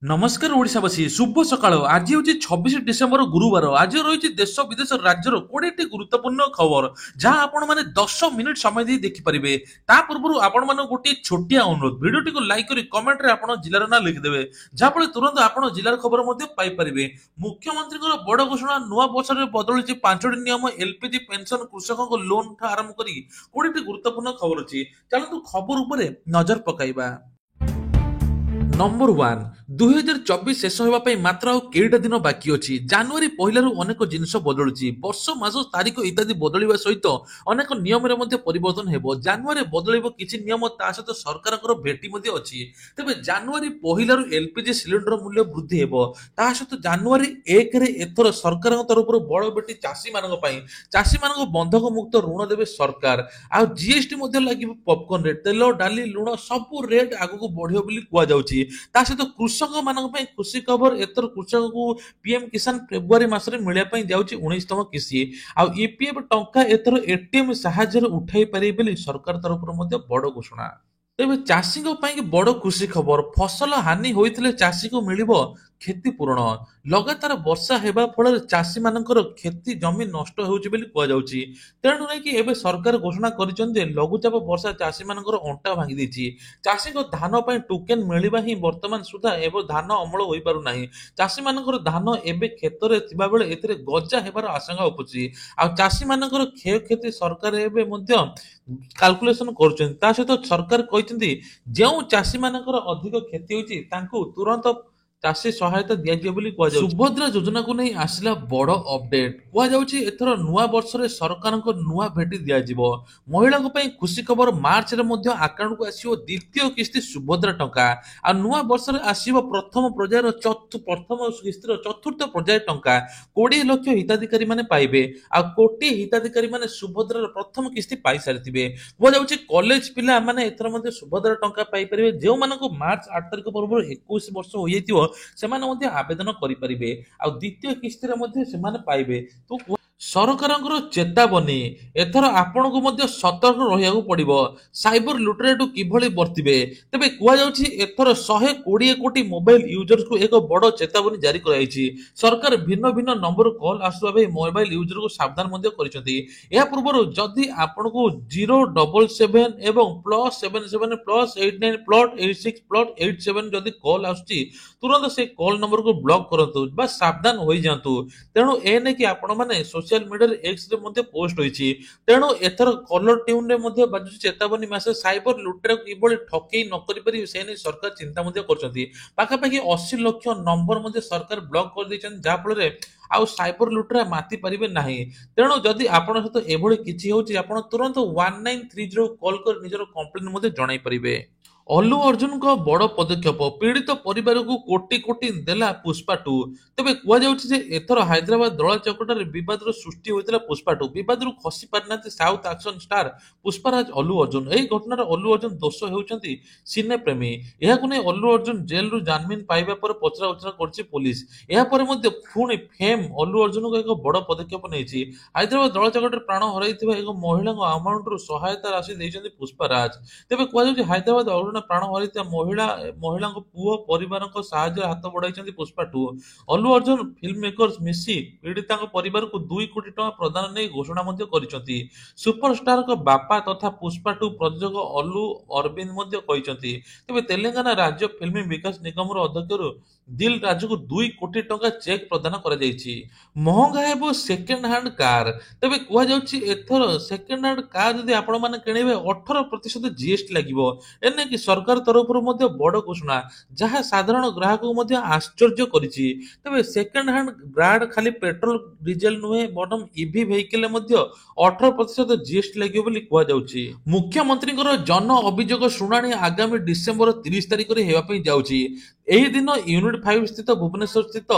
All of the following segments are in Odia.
नमस्कार ओडिशावासी शुभ सकाळ आज हूँ 26 डिसेम्बर गुरुवार आज रही देश विदेश राज्यर 20टी गुरुत्वपूर्ण खबर जहाँ आपण मैंने 10 मिनिट समय दे देखिपारे ता पूर्व आपण मान गोटे छोटिया अनुरोध भिडियो को लाइक कर कमेंट रे आपण जिलार ना लिखिदेवे जहाँफल तुरंत आपण जिलार खबर पाइपर मुख्यमंत्री बड़ घोषणा नुआ वर्ष में बदली 5टी नियम एलपीजी पेंशन कृषकों लोन आरंभ कर 20टी गुरुत्वपूर्ण खबर अच्छी चलतु खबर उपर नजर पकाइबा। नंबर 1 2024 शेष होगा मात्र केटा दिन बाकी अच्छी जनवरी पहलू अनेक जिनस बदलुची वर्ष मास तारीख इत्यादि बदलवा सहित अनेक नियम परिवर्तन हो जनवरी बदल किसी नियम ता सहित सरकार भेटी अच्छी तेज जनवरी पहलू एलपीजी सिलिंडर मूल्य वृद्धि हो सहित जनवरी 1 एथर सरकार तरफ बड़ बेटी चाषी मान चाषी मान बंधक मुक्त ऋण देवे सरकार आ जीएसटी लगे पॉपकॉर्न रेट तेल डाली लुण सब रेट आगक बढ़ो कहुच्छी ता सहित कृषक मान खुशी खबर एथर कृषक को पीएम किसान फेब्रुआरी मासरे मिलने जाऊँगी 19तम किस्ती ईपीएफ टंका एथर एटीएम साहाय्य उठाई पारे सरकार तरफ बड़ घोषणा। तेज चाषी बड़ खुशी खबर फसल हानि होते चाषी को मिल क्षतिपूरण लगातार वर्षा होगा फल चाषी मान क्षति जमी नष्ट होती तेणु नहीं सरकार घोषणा कर लघुचाप वर्षा चाषी मान अंटा भांगी चाषी धान टोकेन मिलवा ही बर्तमान सुधा एवं धान अमल हो पारना चाषी मान धान एवं क्षेत्र में ए गजा होबार आशंका उपुची चाषी मान क्षय क्षति सरकार काल्कुलेसन कर सहित सरकार कहते जो चाषी मान अधिक क्षति होती तुरंत चाषी सहायता दिया सुभद्रा योजना को नहीं आसला बड़ अपडेट कहर नुआ वर्ष में सरकार नुआ भेटी दिज्व महिला खुशी खबर मार्च आकाउंट को आसो द्वितीय किस्ती सुभद्रा टंका आ नुआ वर्ष में आसो प्रथम पर्यायर प्रथम किस्तर चतुर्थ पर्याय टंका 20 लाख हिताधिकारी माने पाइबे आ कोटी हिताधिकारी माने सुभद्रार प्रथम किस्ती पाई सारिथिबे कहु कॉलेज पिला माने एथर सुभद्रा टंका पाई परिबे जे मानको मार्च 8 तारिख पूर्व 21 वर्ष हो जाइतिबो सेमाने मध्ये आवेदन करिपारिबे आ द्वितीय किस्तीरे मध्ये सेमाने पाइबे तो सरकार चेतावनी एथर आपण को मध्य सतर्क रहिया पड़िबो साइबर लुटेराटू किभली बर्तिबे तेबे कुआ जाउछि एथर 120 कोटी मोबाइल यूजर्स को एक बड़ चेतावनी जारी कराइछि सरकार भिन्न भिन्न नंबर कॉल आसुवा बे मोबाइल यूजर को सावधान मध्य करिसथि या पूर्व जदि आपण को 077 एवं +77 +89 +86 +87 जदि कॉल आसुछि तुरंत से कॉल नंबर को ब्लॉक करंतु बा सावधान होई जांतु तेणु एने कि आपण माने सोशल मीडिया एक्स रे मध्ये पोस्ट होईछि तेणु एथर कलर ट्यून रे मध्ये बाजु चेतावनी मासे साइबर लुटेरा किबळी ठकेई न करि परि से नै सरकार चिंता मध्ये करछथि पाखा पाखी 80 लाख नंबर मध्ये सरकार ब्लॉक कर दैछन जा फल रे आउ साइबर लुटेरा माति परिबे नाही तेणु जदि आपण सहित एभଳି किछि होछि आपण तुरंत 1930 कॉल कर निजर कंप्लेंट मध्ये जणाई परिबे। अल्लू अर्जुन को बड़ पदक्षेप पीड़ित परिवार को कोटी कोटी देला पुष्पा 2 तेबे कहु एथर हैदराबाद दला चकटार बद सृष्टि होता पुष्पा 2 बद खसी पारिना south action star Pushparaj Allu Arjun यही घटनार अल्लू अर्जुन दोष होती सिने प्रेमी यह अल्लू अर्जुन जेल रु जामिन पाइबा पर पचरा उचरा कर पुलिस यापर पुणी फेम अल्लू अर्जुन को एक बड़ पदक्षेप नहीं हैदराबाद दला चकटार प्राण हर एक महिला अमाउंट सहायता राशि देते पुष्पाराज तेबे कहु हैदराबाद प्राण हरिता महिला पुओ परिवार साहाय्य हाथ बढ़ाई पुष्पा 2 अल्लू अर्जुन फिल्म मेकर्स मिसी पीड़िता परिवार को 2 कोटी टका प्रदान नहीं घोषणा सुपरस्टार को बापा तथा पुष्पा 2 प्रयोजक अल्लू अरविंद तेज तेलंगाना राज्य फिल्म विकास निगम अध्यक्ष दिल राजू को 2 कोटी टका चेक प्रदान कर महंगा है सेकेंड हैंड कार तेज कहर सेकेंड हैंड कार जदि आपण मैंने किणवे 18% जीएसटी लगे कि सरकार तरफ बड़ घोषणा जहाँ साधारण ग्राहक को आश्चर्य करिछि तबे सेकेंड हैंड ब्रांड खाली पेट्रोल डीजेल नुहे बटम ईवी व्हीकल 18% जीएसटी लगे कहुच्छी मुख्यमंत्री जन अभियोग शुणाणी आगामी डिसेम्बर 30 तारिख में होगा जाऊँगी एही दिन यूनिट 5 स्थित भुवनेश्वर स्थित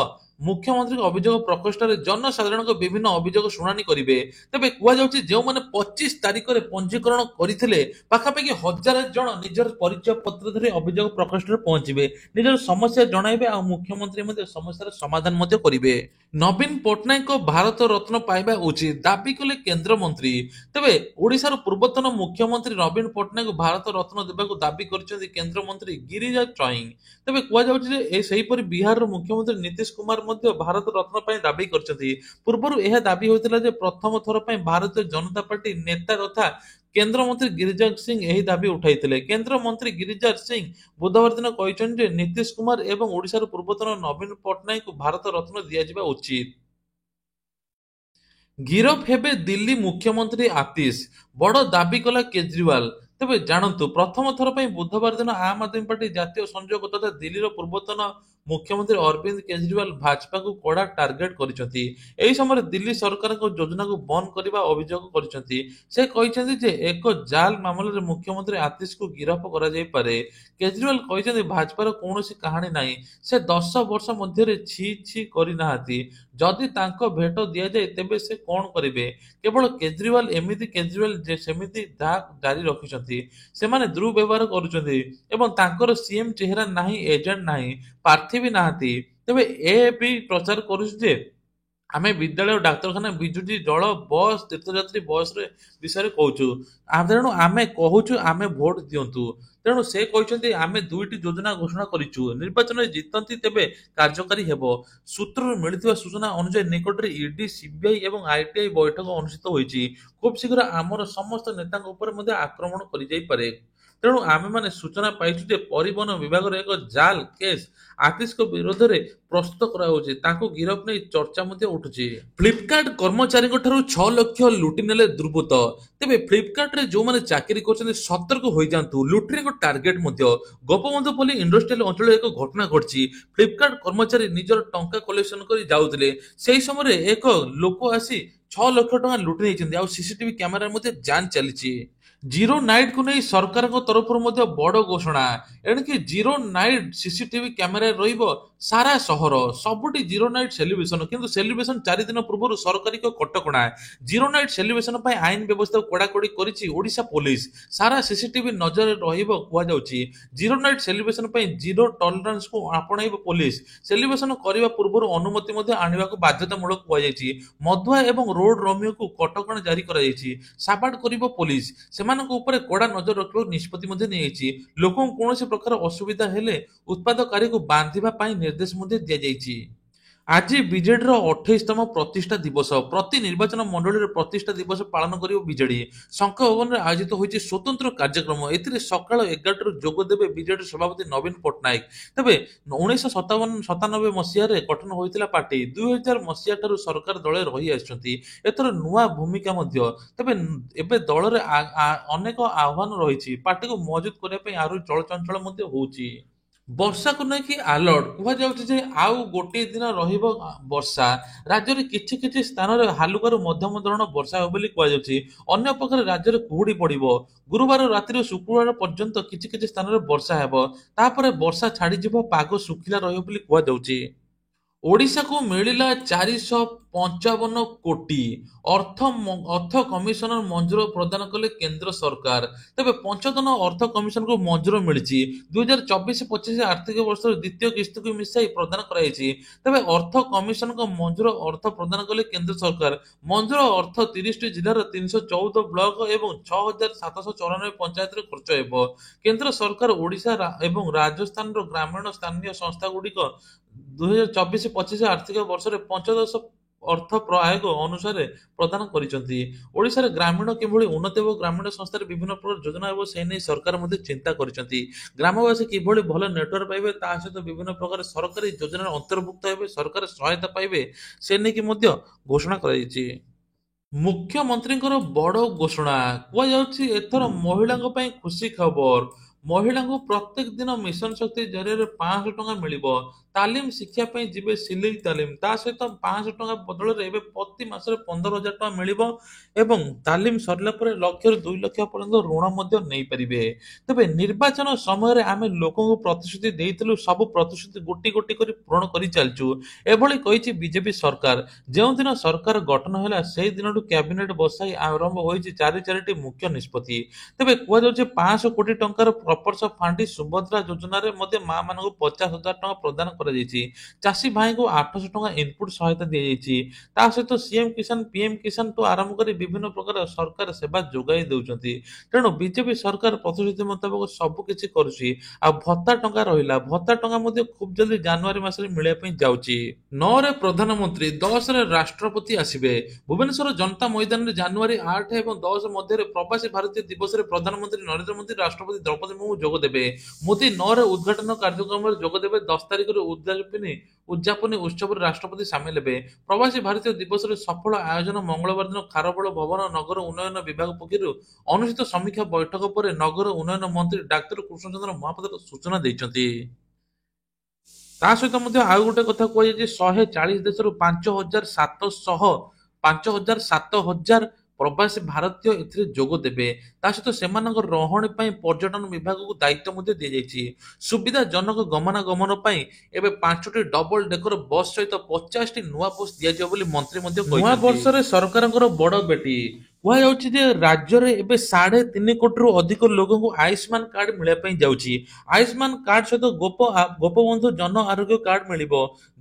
ମୁଖ୍ୟମନ୍ତ୍ରୀଙ୍କ ଅଭିଯୋଗ ପ୍ରକୋଷ୍ଠରେ ଜନସାଧାରଣଙ୍କ ବିଭିନ୍ନ ଅଭିଯୋଗ ଶୁଣାଣି କରିବେ। ତେବେ କୁହାଯାଉଛି ଯେଉଁମାନେ 25 ତାରିଖରେ ପଞ୍ଜୀକରଣ କରିଥିଲେ ପାଖାପାଖି 1000 ଜଣ ନିଜର ପରିଚୟ ପତ୍ର ଧରି ଅଭିଯୋଗ ପ୍ରକୋଷ୍ଠରେ ପହଞ୍ଚିବେ, ନିଜର ସମସ୍ୟା ଜଣାଇବେ ଆଉ ମୁଖ୍ୟମନ୍ତ୍ରୀ ମଧ୍ୟ ସମସ୍ୟାର ସମାଧାନ ମଧ୍ୟ କରିବେ। ନବୀନ ପଟ୍ଟନାୟକ ଭାରତ ରତ୍ନ ପାଇବା ଉଚିତ ଦାବି କଲେ କେନ୍ଦ୍ରମନ୍ତ୍ରୀ। ତେବେ ଓଡ଼ିଶାର ପୂର୍ବତନ ମୁଖ୍ୟମନ୍ତ୍ରୀ ନବୀନ ପଟ୍ଟନାୟକ ଭାରତ ରତ୍ନ ଦେବାକୁ ଦାବି କରିଛନ୍ତି କେନ୍ଦ୍ରମନ୍ତ୍ରୀ ଗିରିରାଜ ସ୍ୱାଇଁ। ତେବେ କୁହାଯାଉଛି ଯେ ସେହିପରି ବିହାରର ମୁଖ୍ୟମନ୍ତ୍ରୀ ନୀତିଶ କୁମାର ମଧ୍ୟ ଭାରତ ରତ୍ନ ପାଇଁ ଦାବି କରିଛନ୍ତି। ପୂର୍ବରୁ ଏହା ଦାବି ହୋଇଥିଲା ଯେ ପ୍ରଥମ ଥର ପାଇଁ ଭାରତୀୟ ଜନତା ପାର୍ଟି ନେତା ତଥା କେନ୍ଦ୍ରମନ୍ତ୍ରୀ ଗିରିରାଜ ସିଂ ଏହି ଦାବି ଉଠାଇଥିଲେ। କେନ୍ଦ୍ରମନ୍ତ୍ରୀ ଗିରିରାଜ ସିଂ ବୁଧବାର ଦିନ କହିଛନ୍ତି ଯେ ନୀତିଶ କୁମାର ଏବଂ ଓଡ଼ିଶାର ପୂର୍ବତନ ନବୀନ ପଟ୍ଟନାୟକଙ୍କୁ ଭାରତ ରତ୍ନ ଦିଆଯିବା ଉଚିତ। ଗିରଫ ହେବେ ଦିଲ୍ଲୀ ମୁଖ୍ୟମନ୍ତ୍ରୀ ଆତିଶ, ବଡ଼ ଦାବି କଲା କେଜରିୱାଲ। ତେବେ ଜାଣନ୍ତୁ, ପ୍ରଥମ ଥର ପାଇଁ ବୁଧବାର ଦିନ ଆମ୍ ଆଦମୀ ପାର୍ଟି ଜାତୀୟ ସଂଯୋଗ ତଥା ଦିଲ୍ଲୀର ପୂର୍ବତନ ମୁଖ୍ୟମନ୍ତ୍ରୀ ଅରବିନ୍ଦ କେଜରିୱାଲ ଭାଜପାକୁ କଡ଼ା ଟାର୍ଗେଟ କରିଛନ୍ତି। ଏହି ସମୟରେ ଦିଲ୍ଲୀ ସରକାରଙ୍କ ଯୋଜନାକୁ ବନ୍ଦ କରିବା ଅଭିଯୋଗ କରିଛନ୍ତି। ସେ କହିଛନ୍ତି ଯେ ଏକ ଜାଲ ମାମଲାରେ ମୁଖ୍ୟମନ୍ତ୍ରୀ ଆତିଶଙ୍କୁ ଗିରଫ କରାଯାଇପାରେ। କେଜରିୱାଲ କହିଛନ୍ତି ଭାଜପାର କୌଣସି କାହାଣୀ ନାହିଁ, ସେ 10 ବର୍ଷ ମଧ୍ୟରେ ଛି ଛି କରିନାହାନ୍ତି। ଯଦି ତାଙ୍କ ଭେଟ ଦିଆଯାଏ ତେବେ ସେ କଣ କରିବେ? କେବଳ କେଜରିୱାଲ ଏମିତି, କେଜରିୱାଲ ସେମିତି ତାହା ଜାରି ରଖିଛନ୍ତି। ସେମାନେ ଦୁର୍ବ୍ୟବହାର କରୁଛନ୍ତି ଏବଂ ତାଙ୍କର ସିଏମ ଚେହେରା ନାହିଁ, ଏଜେଣ୍ଟ ନାହିଁ, ପ୍ରାର୍ଥୀ ବି ନାହାନ୍ତି। ତେବେ ଏ ବି ପ୍ରଚାର କରୁଛି ଯେ ଆମେ ବିଦ୍ୟାଳୟ, ଡାକ୍ତରଖାନା, ବିଜୁଳି, ଜଳ, ବସ୍, ତୀର୍ଥଯାତ୍ରୀ ବସରେ ବିଷୟରେ କହୁଛୁ। ତେଣୁ ଆମେ କହୁଛୁ ଆମେ ଭୋଟ ଦିଅନ୍ତୁ। ତେଣୁ ସେ କହିଛନ୍ତି ଆମେ 2ଟି ଯୋଜନା ଘୋଷଣା କରିଛୁ, ନିର୍ବାଚନରେ ଜିତନ୍ତି ତେବେ କାର୍ଯ୍ୟକାରୀ ହେବ। ସୂତ୍ରରୁ ମିଳିଥିବା ସୂଚନା ଅନୁଯାୟୀ ନିକଟରେ ଇଡି, ସିବିଆଇ ଏବଂ ଆଇଟିଆଇ ବୈଠକ ଅନୁଷ୍ଠିତ ହୋଇଛି। ଖୁବ୍ ଶୀଘ୍ର ଆମର ସମସ୍ତ ନେତାଙ୍କ ଉପରେ ମଧ୍ୟ ଆକ୍ରମଣ କରିଯାଇପାରେ। ତେଣୁ ଆମେମାନେ ସୂଚନା ପାଇଛୁ ଯେ ପରିବହନ ବିଭାଗର ଏକ ଜାଲ କେସ୍ ଆତିଶଙ୍କ ବିରୋଧରେ ପ୍ରସ୍ତୁତ କରାଯାଉଛି। ତାଙ୍କୁ ଗିରଫ ନେଇ ଚର୍ଚ୍ଚା ମଧ୍ୟ ଉଠୁଛି। ଫ୍ଲିପକାର୍ଟ କର୍ମଚାରୀଙ୍କଠାରୁ 6 ଲକ୍ଷ ଲୁଟି ନେଲେ ଦୁର୍ବୃତ୍ତ। ତେବେ ଫ୍ଲିପକାର୍ଟରେ ଯେଉଁମାନେ ଚାକିରି କରୁଛନ୍ତି ସତର୍କ ହୋଇଯାନ୍ତୁ, ଲୁଟିର ଏକ ଟାର୍ଗେଟ ମଧ୍ୟ। ଗୋପବନ୍ଧୁପଲ୍ଲୀ ଇଣ୍ଡଷ୍ଟ୍ରିଆଲ ଅଞ୍ଚଳରେ ଏକ ଘଟଣା ଘଟିଛି। ଫ୍ଲିପକାର୍ଟ କର୍ମଚାରୀ ନିଜର ଟଙ୍କା କଲେକ୍ସନ କରି ଯାଉଥିଲେ, ସେହି ସମୟରେ ଏକ ଲୋକ ଆସି 6 ଲକ୍ଷ ଟଙ୍କା ଲୁଟି ନେଇଛନ୍ତି ଆଉ ସିସିଟିଭି କ୍ୟାମେରାରେ ମଧ୍ୟ ଯାଞ୍ଚ ଚାଲିଛି। ଜିରୋ ନାଇଟ୍କୁ ନେଇ ସରକାରଙ୍କ ତରଫରୁ ମଧ୍ୟ ବଡ଼ ଘୋଷଣା। ଏଣିକି ଜିରୋ ନାଇଟ୍ ସିସିଟିଭି କ୍ୟାମେରାରେ ରହିବ ସାରା ସହର, ସବୁଠି ଜିରୋ ନାଇଟ୍ ସେଲିବ୍ରେସନ। କିନ୍ତୁ ସେଲିବ୍ରେସନ 4 ଦିନ ପୂର୍ବରୁ ସରକାରୀ କଟକଣା। ଜିରୋ ନାଇଟ୍ ସେଲିବ୍ରେସନ ପାଇଁ ଆଇନ ବ୍ୟବସ୍ଥାକୁ କଡ଼ାକଡ଼ି କରିଛି ଓଡ଼ିଶା ପୋଲିସ। ସାରା ସିସିଟିଭି ନଜରରେ ରହିବ କୁହାଯାଉଛି। ଜିରୋ ନାଇଟ୍ ସେଲିବ୍ରେସନ ପାଇଁ ଜିରୋ ଟଲରାନ୍ସକୁ ଆପଣାଇବ ପୋଲିସ। ସେଲିବ୍ରେସନ କରିବା ପୂର୍ବରୁ ଅନୁମତି ମଧ୍ୟ ଆଣିବାକୁ ବାଧ୍ୟତାମୂଳକ କୁହାଯାଇଛି। ମଧୁଆ ଏବଂ ରୋଡ ରୋମିଓକୁ କଟକଣା ଜାରି କରାଯାଇଛି। ସାବାଡ କରିବ ପୋଲିସ। ସେମାନଙ୍କ ଉପରେ କଡ଼ା ନଜର ରଖିବାକୁ ନିଷ୍ପତ୍ତି ମଧ୍ୟ ନିଆଯାଇଛି। ଲୋକଙ୍କୁ କୌଣସି ପ୍ରକାର ଅସୁବିଧା ହେଲେ ଉତ୍ପାଦକାରୀକୁ ବାନ୍ଧିବା ପାଇଁ ନିର୍ଦ୍ଦେଶ ମଧ୍ୟ ଦିଆଯାଇଛି। ଆଜି ବିଜେଡିର 28ତମ ପ୍ରତିଷ୍ଠା ଦିବସ। ପ୍ରତି ନିର୍ବାଚନ ମଣ୍ଡଳୀରେ ପ୍ରତିଷ୍ଠା ଦିବସ ପାଳନ କରିବ ବିଜେଡି। ଶଙ୍ଖ ଭବନରେ ଆୟୋଜିତ ହୋଇଛି ସ୍ୱତନ୍ତ୍ର କାର୍ଯ୍ୟକ୍ରମ। ଏଥିରେ ସକାଳ 11ଟାରୁ ଯୋଗ ଦେବେ ବିଜେଡି ସଭାପତି ନବୀନ ପଟ୍ଟନାୟକ। ତେବେ 1997 ମସିହାରେ ଗଠନ ହୋଇଥିଲା ପାର୍ଟି। 2000 ମସିହା ଠାରୁ ସରକାର ଦଳରେ ରହି ଆସିଛନ୍ତି। ଏଥର ନୂଆ ଭୂମିକା ମଧ୍ୟ। ତେବେ ଏବେ ଦଳରେ ଅନେକ ଆହ୍ୱାନ ରହିଛି। ପାର୍ଟିକୁ ମଜବୁତ କରିବା ପାଇଁ ଆହୁରି ଚଳଚଞ୍ଚଳ ମଧ୍ୟ ହେଉଛି। ବର୍ଷାକୁ ନେଇକି ଆଲର୍ଟ। କୁହାଯାଉଛି ଯେ ଆଉ ଗୋଟିଏ ଦିନ ରହିବ ବର୍ଷା। ରାଜ୍ୟରେ କିଛି କିଛି ସ୍ଥାନରେ ହାଲୁକାରୁ ମଧ୍ୟମ ଧରଣର ବର୍ଷା ହେବ ବୋଲି କୁହାଯାଉଛି। ଅନ୍ୟପକ୍ଷରେ ରାଜ୍ୟରେ କୁହୁଡ଼ି ପଡ଼ିବ। ଗୁରୁବାର ରାତିରୁ ଶୁକ୍ରବାର ପର୍ଯ୍ୟନ୍ତ କିଛି କିଛି ସ୍ଥାନରେ ବର୍ଷା ହେବ। ତାପରେ ବର୍ଷା ଛାଡ଼ିଯିବ, ପାଗ ଶୁଖିଲା ରହିବ ବୋଲି କୁହାଯାଉଛି। ଓଡ଼ିଶାକୁ ମିଳିଲା 455 କୋଟି। ଅର୍ଥ କମିଶନର ମଞ୍ଜୁର ପ୍ରଦାନ କଲେ କେନ୍ଦ୍ର ସରକାର। ତେବେ ପଞ୍ଚଦନ ଅର୍ଥ କମିଶନକୁ ମଞ୍ଜୁର ମିଳିଛି। 2024-25 ଆର୍ଥିକ ବର୍ଷର ଦ୍ୱିତୀୟ କିସ୍ତିକୁ ମିଶାଇ ପ୍ରଦାନ କରାଯାଇଛି। ତେବେ ଅର୍ଥ କମିଶନଙ୍କ ମଞ୍ଜୁର ଅର୍ଥ ପ୍ରଦାନ କଲେ କେନ୍ଦ୍ର ସରକାର। ମଞ୍ଜୁର ଅର୍ଥ 30ଟି ଜିଲ୍ଲାର 314 ବ୍ଲକ ଏବଂ 6794 ପଞ୍ଚାୟତରେ ଖର୍ଚ୍ଚ ହେବ। କେନ୍ଦ୍ର ସରକାର ଓଡ଼ିଶା ଏବଂ ରାଜସ୍ଥାନର ଗ୍ରାମୀଣ ସ୍ଥାନୀୟ ସଂସ୍ଥାଗୁଡ଼ିକ 2024-25 ଆର୍ଥିକ ବର୍ଷରେ ପଞ୍ଚଦଶ ଅର୍ଥ ଆୟୋଗ ଅନୁସାରେ ପ୍ରଦାନ କରିଛନ୍ତି। ଓଡ଼ିଶାରେ ଗ୍ରାମୀଣ କିଭଳି ଉନ୍ନତି ହେବ, ଗ୍ରାମୀଣ ସଂସ୍ଥାରେ ବିଭିନ୍ନ ପ୍ରକାର ଯୋଜନା ହେବ, ସେ ନେଇ ସରକାର ମଧ୍ୟ ଚିନ୍ତା କରିଛନ୍ତି। ଗ୍ରାମବାସୀ କିଭଳି ଭଲ ନେଟୱାର୍କ ପାଇବେ, ତା ସହିତ ବିଭିନ୍ନ ପ୍ରକାର ସରକାରୀ ଯୋଜନାରେ ଅନ୍ତର୍ଭୁକ୍ତ ହେବେ, ସରକାରୀ ସହାୟତା ପାଇବେ, ସେ ନେଇକି ମଧ୍ୟ ଘୋଷଣା କରାଯାଇଛି। ମୁଖ୍ୟମନ୍ତ୍ରୀଙ୍କର ବଡ଼ ଘୋଷଣା। କୁହାଯାଉଛି ଏଥର ମହିଳାଙ୍କ ପାଇଁ ଖୁସି ଖବର। ମହିଳାଙ୍କୁ ପ୍ରତ୍ୟେକ ଦିନ ମିଶନ ଶକ୍ତି ଜରିଆରେ 500 ଟଙ୍କା ମିଳିବ। ତାଲିମ ଶିକ୍ଷା ପାଇଁ ଯିବେ ସିଲେଇ ତାଲିମ। ତା ସହିତ 500 ଟଙ୍କା ବଦଳରେ ଏବେ ପ୍ରତି ମାସରେ 15,000 ଟଙ୍କା ମିଳିବ ଏବଂ ତାଲିମ ସରିଲା ପରେ 1,00,000ରୁ 2,00,000 ପର୍ଯ୍ୟନ୍ତ ଋଣ ମଧ୍ୟ ନେଇପାରିବେ। ତେବେ ନିର୍ବାଚନ ସମୟରେ ଆମେ ଲୋକଙ୍କୁ ପ୍ରତିଶ୍ରୁତି ଦେଇଥିଲୁ, ସବୁ ପ୍ରତିଶ୍ରୁତି ଗୋଟି ଗୋଟି କରି ପୂରଣ କରି ଚାଲିଛୁ। ଏଭଳି କହିଛି ବିଜେପି ସରକାର। ଯେଉଁଦିନ ସରକାର ଗଠନ ହେଲା ସେହି ଦିନଠୁ କ୍ୟାବିନେଟ ବସାଇ ଆରମ୍ଭ ହୋଇଛି ଚାରିଟି ମୁଖ୍ୟ ନିଷ୍ପତ୍ତି। ତେବେ କୁହାଯାଉଛି 500 କୋଟି ଟଙ୍କାର ପ୍ରପର୍ସ ଫାଣ୍ଡି ସୁଭଦ୍ରା ଯୋଜନାରେ ମଧ୍ୟ ମା ମାନଙ୍କୁ 50,000 ଟଙ୍କା ପ୍ରଦାନ କରାଯାଇଛି। ଚାଷୀ ଭାଇଙ୍କୁ 800 ଟଙ୍କା ଇନପୁଟ ସହାୟତା ଦିଆଯାଇଛି। ତା ସହିତ ସିଏମ କିଷାନ ପିଏମ କିଷାନ ଠୁ ଆରମ୍ଭ କରି ବିଭିନ୍ନ ପ୍ରକାର ସରକାର ସେବା ଯୋଗାଇ ଦେଉଛନ୍ତି। ତେଣୁ ବିଜେପି ସରକାର ପ୍ରତିଶ୍ରୁତି ମୁତାବକ ସବୁ କିଛି କରୁଛି। ଆଉ ଭତ୍ତା ଟଙ୍କା ରହିଲା, ଭତ୍ତା ଟଙ୍କା ମଧ୍ୟ ଖୁବ୍ ଜଲଦି ଜାନୁଆରୀ ମାସରେ ମିଳିବା ପାଇଁ ଯାଉଛି। 9ରେ ପ୍ରଧାନମନ୍ତ୍ରୀ, 10ରେ ରାଷ୍ଟ୍ରପତି ଆସିବେ। ଭୁବନେଶ୍ୱର ଜନତା ମଇଦାନରେ ଜାନୁଆରୀ 8 ଏବଂ 10 ମଧ୍ୟରେ ପ୍ରବାସୀ ଭାରତୀୟ ଦିବସରେ ପ୍ରଧାନମନ୍ତ୍ରୀ ନରେନ୍ଦ୍ର ମୋଦି ରାଷ୍ଟ୍ରପତି ଦ୍ରୌପଦୀ ମୁର୍ମୁ ଯୋଗ ଦେବେ। ମୋଦି 9ରେ ଉଦ୍ଘାଟନ କାର୍ଯ୍ୟକ୍ରମରେ ଯୋଗ ଦେବେ। 10 ତାରିଖରେ ଉଦ୍ଯାପନୀ ଉତ୍ସବରେ ରାଷ୍ଟ୍ରପତି ସାମିଲ ହେବେ। ପ୍ରବାସୀ ଭାରତୀୟ ଦିବସରେ ସଫଳ ଆୟୋଜନ ମଙ୍ଗଳବାର ଦିନ ଖାରବେଳ ଭବନ ନଗର ଉନ୍ନୟନ ବିଭାଗ ପକ୍ଷରୁ ଅନୁଷ୍ଠିତ ସମୀକ୍ଷା ବୈଠକ ପରେ ନଗର ଉନ୍ନୟନ ମନ୍ତ୍ରୀ ଡାକ୍ତର କୃଷ୍ଣଚନ୍ଦ୍ର ମହାପାତ୍ର ସୂଚନା ଦେଇଛନ୍ତି। ତା ସହିତ ମଧ୍ୟ ଆଉ ଗୋଟେ କଥା କୁହାଯାଇଛି, 140 ଦେଶରୁ 5,700 ପ୍ରବାସୀ ଭାରତୀୟ ଏଥିରେ ଯୋଗ ଦେବେ। ତା ସହିତ ସେମାନଙ୍କ ରହଣି ପାଇଁ ପର୍ଯ୍ୟଟନ ବିଭାଗକୁ ଦାୟିତ୍ୱ ମଧ୍ୟ ଦିଆଯାଇଛି। ସୁବିଧାଜନକ ଗମନାଗମନ ପାଇଁ ଏବେ 5ଟି ଡବଲ ଡେକର ବସ୍ ସହିତ 50ଟି ନୂଆ ବସ୍ ଦିଆଯିବ ବୋଲି ମନ୍ତ୍ରୀ ମଧ୍ୟ କହିଛନ୍ତି। ନୂଆ ବର୍ଷରେ ସରକାରଙ୍କର ବଡ ଭେଟି। କୁହାଯାଉଛି ଯେ ରାଜ୍ୟରେ ଏବେ 3.5 କୋଟିରୁ ଅଧିକ ଲୋକଙ୍କୁ ଆୟୁଷ୍ମାନ କାର୍ଡ ମିଳିବା ପାଇଁ ଯାଉଛି। ଆୟୁଷ୍ମାନ କାର୍ଡ ସହିତ ଗୋପବନ୍ଧୁ ଜନ ଆରୋଗ୍ୟ କାର୍ଡ ମିଳିବ।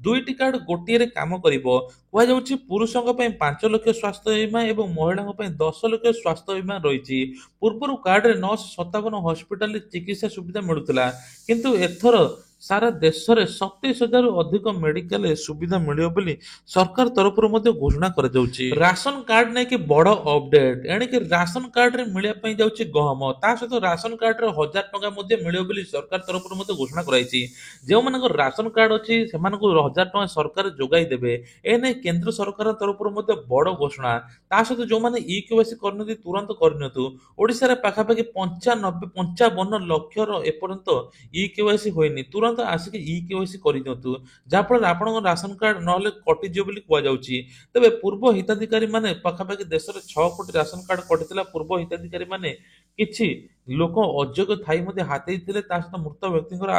ଦୁଇଟି କାର୍ଡ ଗୋଟିଏରେ କାମ କରିବ। କୁହାଯାଉଛି ପୁରୁଷଙ୍କ ପାଇଁ 5 ଲକ୍ଷ ସ୍ୱାସ୍ଥ୍ୟ ବୀମା ଏବଂ ମହିଳାଙ୍କ ପାଇଁ 10 ଲକ୍ଷ ସ୍ୱାସ୍ଥ୍ୟ ବୀମା ରହିଛି। ପୂର୍ବରୁ କାର୍ଡରେ 957 ହସ୍ପିଟାଲରେ ଚିକିତ୍ସା ସୁବିଧା ମିଳୁଥିଲା, କିନ୍ତୁ ଏଥର ସାରା ଦେଶରେ 27,000ରୁ ଅଧିକ ମେଡିକାଲ ସୁବିଧା ମିଳିବ ବୋଲି ସରକାର ତରଫରୁ ମଧ୍ୟ ଘୋଷଣା କରାଯାଉଛି। ରାସନ କାର୍ଡ ନେଇକି ବଡ ଅପଡେଟ। ଏଣିକି ରାସନ କାର୍ଡରେ ମିଳିବା ପାଇଁ ଯାଉଛି ଗହମ। ତା ସହିତ ରାସନ କାର୍ଡରେ 1,000 ଟଙ୍କା ମଧ୍ୟ ମିଳିବ ବୋଲି ସରକାର ତରଫରୁ ମଧ୍ୟ ଘୋଷଣା କରାଯାଇଛି। ଯେଉଁମାନଙ୍କର ରାସନ କାର୍ଡ ଅଛି ସେମାନଙ୍କୁ 1,000 ଟଙ୍କା ସରକାର ଯୋଗାଇ ଦେବେ। ଏନେଇ କେନ୍ଦ୍ର ସରକାର ତରଫରୁ ମଧ୍ୟ ବଡ ଘୋଷଣା। ତା ସହିତ ଯେଉଁମାନେ ଇକେୱାଇସି କରିନାହାନ୍ତି ତୁରନ୍ତ କରିନିଅନ୍ତୁ। ଓଡ଼ିଶାରେ ପାଖାପାଖି 55 ଲକ୍ଷର ଏପର୍ଯ୍ୟନ୍ତ ଇକେୱାଇସି ହୋଇନି। ତୁରନ୍ତ ଆସିକି ଇକେୱାଇସି କରିଦିଅନ୍ତୁ, ଯାହାଫଳରେ ଆପଣଙ୍କ ରାସନ କାର୍ଡ ନହେଲେ କଟିଯିବ ବୋଲି କୁହାଯାଉଛି। ତେବେ ପୂର୍ବ ହିତାଧିକାରୀ ମାନେ ପାଖାପାଖି ଦେଶରେ 6 କୋଟି ରାସନ କାର୍ଡ କଟିଥିଲା। ପୂର୍ବ ହିତାଧିକାରୀ ମାନେ କିଛି ଲୋକ ଅଯୋଗ୍ୟ ଥାଇ ମଧ୍ୟ ହାତେଇଥିଲେ। ତା ସହିତ ମୃତ ବ୍ୟକ୍ତିଙ୍କର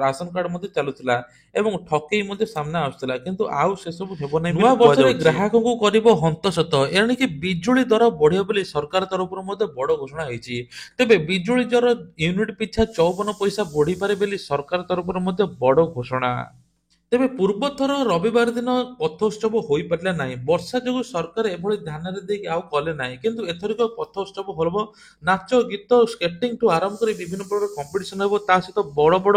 ରାସନ କାର୍ଡ ମଧ୍ୟ ଚାଲୁଥିଲା ଏବଂ ଠକେଇ ମଧ୍ୟ ସାମ୍ନା ଆସୁଥିଲା, କିନ୍ତୁ ଆଉ ସେସବୁ ହେବ ନାହିଁ। ନୂଆ ବର୍ଷରେ ଗ୍ରାହକଙ୍କୁ କରିବ ହନ୍ତସନ୍ତ। ଏଣିକି ବିଜୁଳି ଦର ବଢିବ ବୋଲି ସରକାର ତରଫରୁ ମଧ୍ୟ ବଡ ଘୋଷଣା ହେଇଛି। ତେବେ ବିଜୁଳି ଦର ୟୁନିଟ ପିଛା 54 ପଇସା ବଢିପାରେ ବୋଲି ସରକାର ତରଫରୁ ମଧ୍ୟ ବଡ ଘୋଷଣା। ତେବେ ପୂର୍ବଥର ରବିବାର ଦିନ ପଥୋତ୍ସବ ହୋଇପାରିଲା ନାହିଁ। ବର୍ଷା ଯୋଗୁଁ ସରକାର ଏଭଳି ଧ୍ୟାନରେ ଦେଇକି ଆଉ କଲେ ନାହିଁ, କିନ୍ତୁ ଏଥରିକ ପଥୋତ୍ସବ ହେବ। ନାଚ ଗୀତ ସ୍କେଟିଂ ଠୁ ଆରମ୍ଭ କରି ବିଭିନ୍ନ ପ୍ରକାର କମ୍ପିଟିସନ ହେବ। ତା ସହିତ ବଡ ବଡ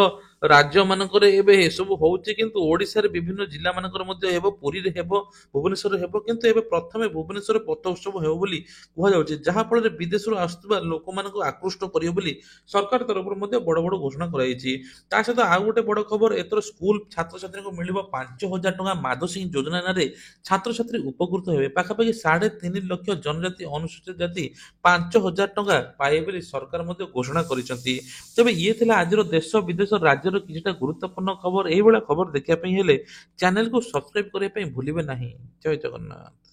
ରାଜ୍ୟ ମାନଙ୍କରେ ଏବେ ଏସବୁ ହଉଛି, କିନ୍ତୁ ଓଡିଶାରେ ବିଭିନ୍ନ ଜିଲ୍ଲା ମାନଙ୍କରେ ମଧ୍ୟ ହେବ, ପୁରୀରେ ହେବ, ଭୁବନେଶ୍ୱରରେ ହେବ। କିନ୍ତୁ ଏବେ ପ୍ରଥମେ ଭୁବନେଶ୍ୱରରେ ପଥୋତ୍ସବ ହେବ ବୋଲି କୁହାଯାଉଛି, ଯାହା ଫଳରେ ବିଦେଶରୁ ଆସୁଥିବା ଲୋକମାନଙ୍କୁ ଆକୃଷ୍ଟ କରିବ ବୋଲି ସରକାର ତରଫରୁ ମଧ୍ୟ ବଡ ବଡ ଘୋଷଣା କରାଯାଇଛି। ତା ସହିତ ଆଉ ଗୋଟେ ବଡ ଖବର, ଏଥର ସ୍କୁଲ ଛାତ୍ରଛାତ୍ରୀଙ୍କୁ ମିଳିବ 5,000 ଟଙ୍କା। ମାଧୋସିଂ ଯୋଜନା ନାଁରେ ଛାତ୍ରଛାତ୍ରୀ ଉପକୃତ ହେବେ। ପାଖାପାଖି 3.5 ଲକ୍ଷ ଜନଜାତି ଅନୁସୂଚିତ ଜାତି 5,000 ଟଙ୍କା ପାଇବେ ବୋଲି ସରକାର ମଧ୍ୟ ଘୋଷଣା କରିଛନ୍ତି। ତେବେ ଇଏ ଥିଲା ଆଜିର ଦେଶ ବିଦେଶ ରାଜ୍ୟର କିଛିଟା ଗୁରୁତ୍ୱପୂର୍ଣ୍ଣ ଖବର। ଏଇଭଳିଆ ଖବର ଦେଖିବା ପାଇଁ ହେଲେ ଚ୍ୟାନେଲକୁ ସବସ୍କ୍ରାଇବ କରିବା ପାଇଁ ଭୁଲିବେ ନାହିଁ। ଜୟ ଜଗନ୍ନାଥ।